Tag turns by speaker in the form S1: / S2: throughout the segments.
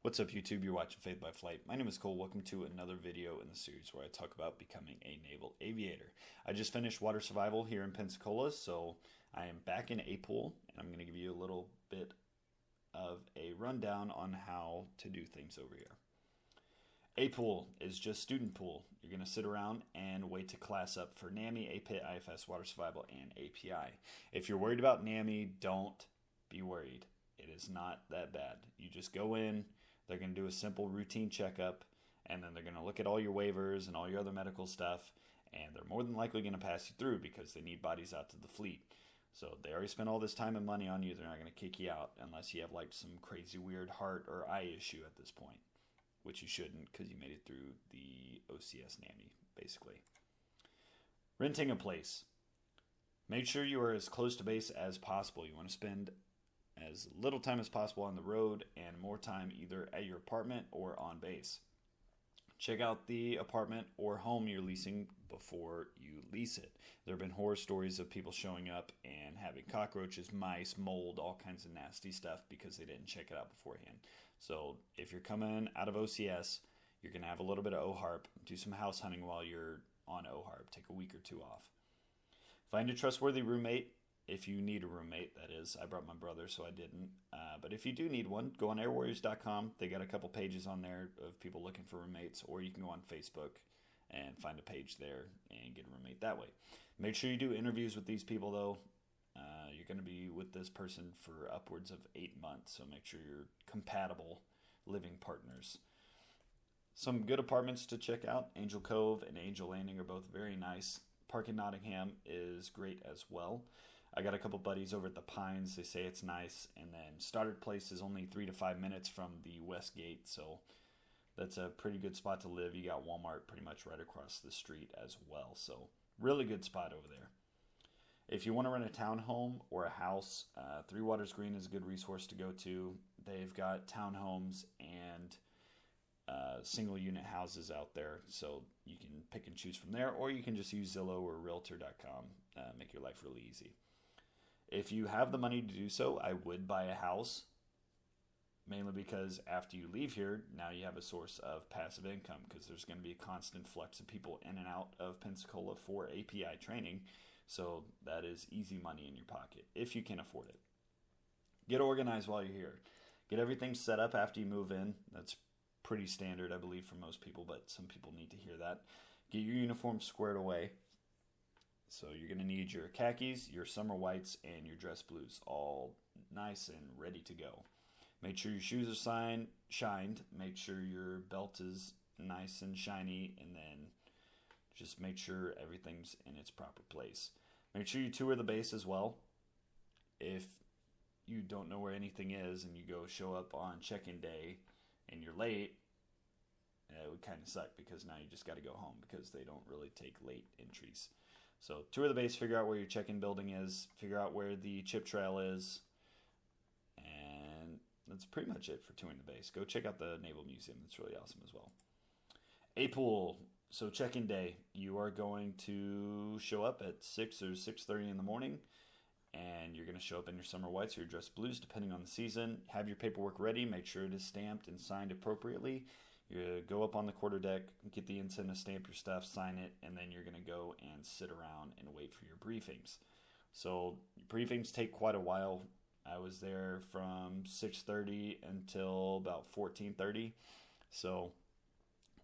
S1: What's up, YouTube? You're watching Faith by Flight. My name is Cole. Welcome to another video in the series where I talk about becoming a naval aviator. I just finished water survival here in Pensacola, so I am back in APool, and I'm going to give you a little bit of a rundown on how to do things over here. APool is just student pool. You're going to sit around and wait to class up for NAMI, Apit, IFS, water survival, and API. If you're worried about NAMI, don't be worried. It is not that bad. You just go in. They're going to do a simple routine checkup, and then they're going to look at all your waivers and all your other medical stuff, and they're more than likely going to pass you through because they need bodies out to the fleet. So they already spent all this time and money on you. They're not going to kick you out unless you have like some crazy weird heart or eye issue at this point, which you shouldn't because you made it through the OCS NAMI, basically. Renting a place. Make sure you are as close to base as possible. You want to spend as little time as possible on the road and more time either at your apartment or on base. Check out the apartment or home you're leasing before you lease it. There have been horror stories of people showing up and having cockroaches, mice, mold, all kinds of nasty stuff because they didn't check it out beforehand. So if you're coming out of OCS, you're going to have a little bit of OHARP. Do some house hunting while you're on OHARP. Take a week or two off. Find a trustworthy roommate. If you need a roommate, that is. I brought my brother, so I didn't. But if you do need one, go on airwarriors.com. They got a couple pages on there of people looking for roommates, or you can go on Facebook and find a page there and get a roommate that way. Make sure you do interviews with these people, though. You're going to be with this person for upwards of 8 months, so make sure you're compatible living partners. Some good apartments to check out. Angel Cove and Angel Landing are both very nice. Park in Nottingham is great as well. I got a couple buddies over at the Pines. They say it's nice. And then Stoddard Place is only 3 to 5 minutes from the West Gate. So that's a pretty good spot to live. You got Walmart pretty much right across the street as well. So really good spot over there. If you want to rent a townhome or a house, Three Waters Green is a good resource to go to. They've got townhomes and single unit houses out there. So you can pick and choose from there. Or you can just use Zillow or Realtor.com. Make your life really easy. If you have the money to do so, I would buy a house, mainly because after you leave here, now you have a source of passive income because there's going to be a constant flux of people in and out of Pensacola for API training. So that is easy money in your pocket if you can afford it. Get organized while you're here. Get everything set up after you move in. That's pretty standard, I believe, for most people, but some people need to hear that. Get your uniform squared away. So you're going to need your khakis, your summer whites, and your dress blues, all nice and ready to go. Make sure your shoes are shined. Make sure your belt is nice and shiny, and then just make sure everything's in its proper place. Make sure you tour the base as well. If you don't know where anything is and you go show up on check-in day and you're late, it would kind of suck because now you just got to go home because they don't really take late entries. So tour the base, figure out where your check-in building is, figure out where the chip trail is, and that's pretty much it for touring the base. Go check out the Naval Museum. It's really awesome as well. APool. So check-in day. You are going to show up at 6 or 6:30 in the morning, and you're going to show up in your summer whites or your dress blues, depending on the season. Have your paperwork ready. Make sure it is stamped and signed appropriately. You go up on the quarterdeck, get the ensign to stamp your stuff, sign it, and then you're going to go and sit around and wait for your briefings. So briefings take quite a while. I was there from 6:30 until about 14:30. So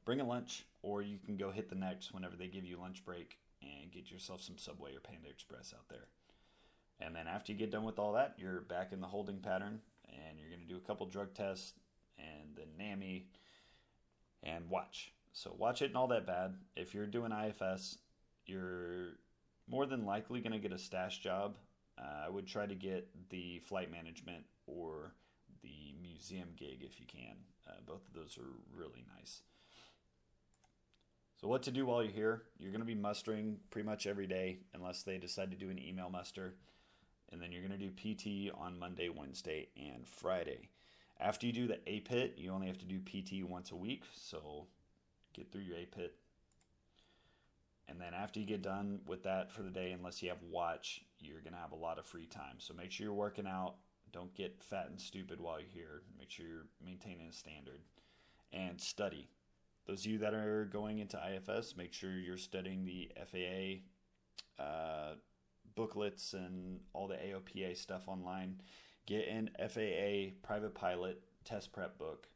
S1: bring a lunch, or you can go hit the Next whenever they give you lunch break and get yourself some Subway or Panda Express out there. And then after you get done with all that, you're back in the holding pattern, and you're going to do a couple drug tests and then NAMI and watch. So watch it and all that bad. If you're doing IFS, you're more than likely going to get a stash job. I would try to get the flight management or the museum gig if you can. Both of those are really nice. So what to do while you're here? You're going to be mustering pretty much every day unless they decide to do an email muster. And then you're going to do PT on Monday, Wednesday, and Friday. After you do the Apit, you only have to do PT once a week, so get through your Apit. And then after you get done with that for the day, unless you have watch, you're going to have a lot of free time. So make sure you're working out, Don't get fat and stupid while you're here. Make sure you're maintaining a standard. And study. Those of you that are going into IFS, make sure you're studying the FAA booklets and all the AOPA stuff online. Get an FAA private pilot test prep book.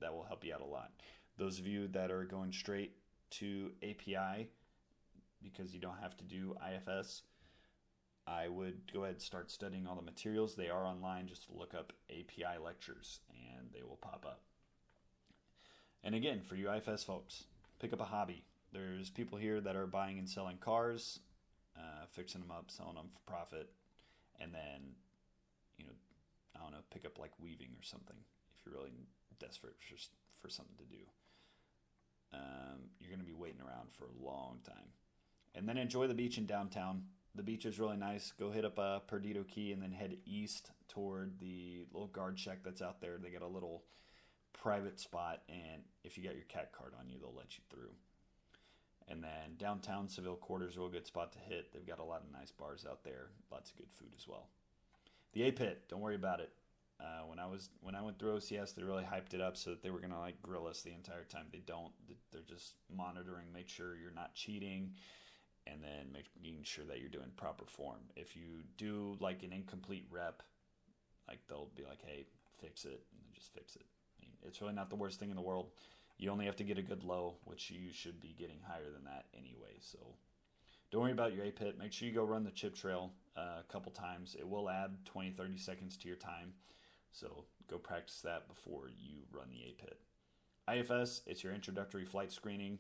S1: That will help you out a lot. Those of you that are going straight to API because you don't have to do IFS, I would go ahead and start studying all the materials. They are online. Just look up API lectures and they will pop up. And again, for you IFS folks, pick up a hobby. There's people here that are buying and selling cars, fixing them up, selling them for profit, and then, I don't know, pick up like weaving or something if you're really desperate for something to do. You're going to be waiting around for a long time. And then enjoy the beach in downtown. The beach is really nice. Go hit up Perdido Key and then head east toward the little guard shack that's out there. They got a little private spot, and if you got your cat card on you, they'll let you through. And then downtown Seville Quarters, real good spot to hit. They've got a lot of nice bars out there, lots of good food as well. The Apit, don't worry about it. When I went through OCS, they really hyped it up so that they were gonna like grill us the entire time. They don't. They're just monitoring, make sure you're not cheating, and then making sure that you're doing proper form. If you do like an incomplete rep, like they'll be like, "Hey, fix it," and then just fix it. I mean, it's really not the worst thing in the world. You only have to get a good low, which you should be getting higher than that anyway. So don't worry about your APIT. Make sure you go run the chip trail a couple times. It will add 20, 30 seconds to your time. So go practice that before you run the APIT. IFS, it's your introductory flight screening.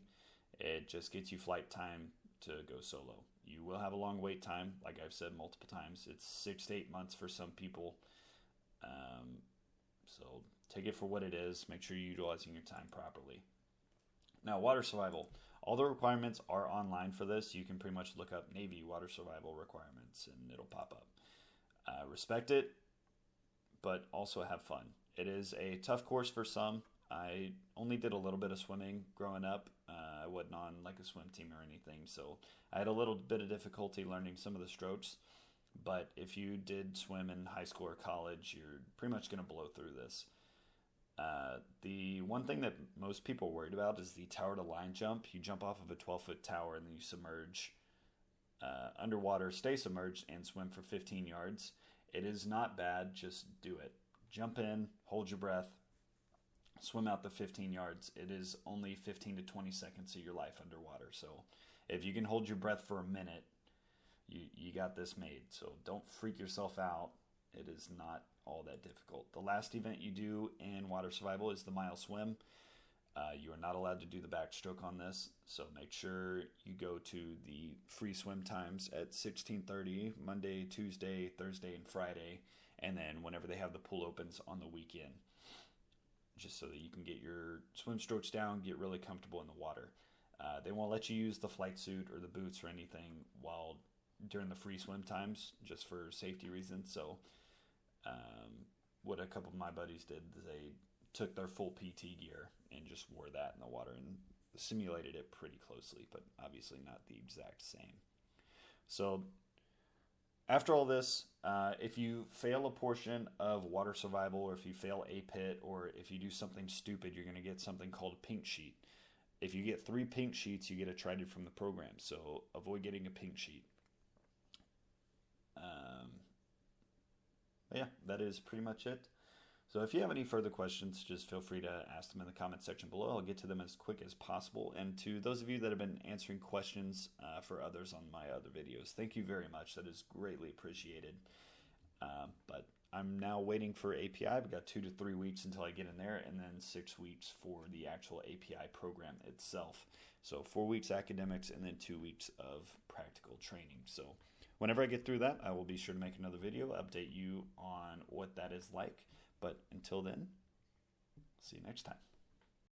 S1: It just gets you flight time to go solo. You will have a long wait time, like I've said multiple times. It's 6 to 8 months for some people. So take it for what it is. Make sure you're utilizing your time properly. Now, water survival. All the requirements are online for this. You can pretty much look up Navy water survival requirements and it'll pop up. Respect it, but also have fun. It is a tough course for some. I only did a little bit of swimming growing up. I wasn't on like a swim team or anything, so I had a little bit of difficulty learning some of the strokes. But if you did swim in high school or college, you're pretty much going to blow through this. The one thing that most people are worried about is the tower to line jump. You jump off of a 12-foot tower and then you submerge underwater, stay submerged, and swim for 15 yards. It is not bad. Just do it. Jump in, hold your breath, swim out the 15 yards. It is only 15 to 20 seconds of your life underwater. So if you can hold your breath for a minute, you got this made. So don't freak yourself out. It is not all that difficult. The last event you do in water survival is the mile swim. You are not allowed to do the backstroke on this, so make sure you go to the free swim times at 16:30 Monday, Tuesday, Thursday, and Friday, and then whenever they have the pool opens on the weekend, just so that you can get your swim strokes down, get really comfortable in the water. They won't let you use the flight suit or the boots or anything during the free swim times, just for safety reasons. So what a couple of my buddies did, they took their full PT gear and just wore that in the water and simulated it pretty closely, but obviously not the exact same. So after all this, if you fail a portion of water survival, or if you fail APIT, or if you do something stupid, you're going to get something called a pink sheet. If you get 3 pink sheets, you get a trident from the program, so avoid getting a pink sheet. Yeah, that is pretty much it. So if you have any further questions, just feel free to ask them in the comment section below. I'll get to them as quick as possible. And to those of you that have been answering questions for others on my other videos, thank you very much. That is greatly appreciated. But I'm now waiting for API. I've got 2 to 3 weeks until I get in there, and then 6 weeks for the actual API program itself. So 4 weeks academics and then 2 weeks of practical training. So whenever I get through that, I will be sure to make another video, update you on what that is like. But until then, see you next time.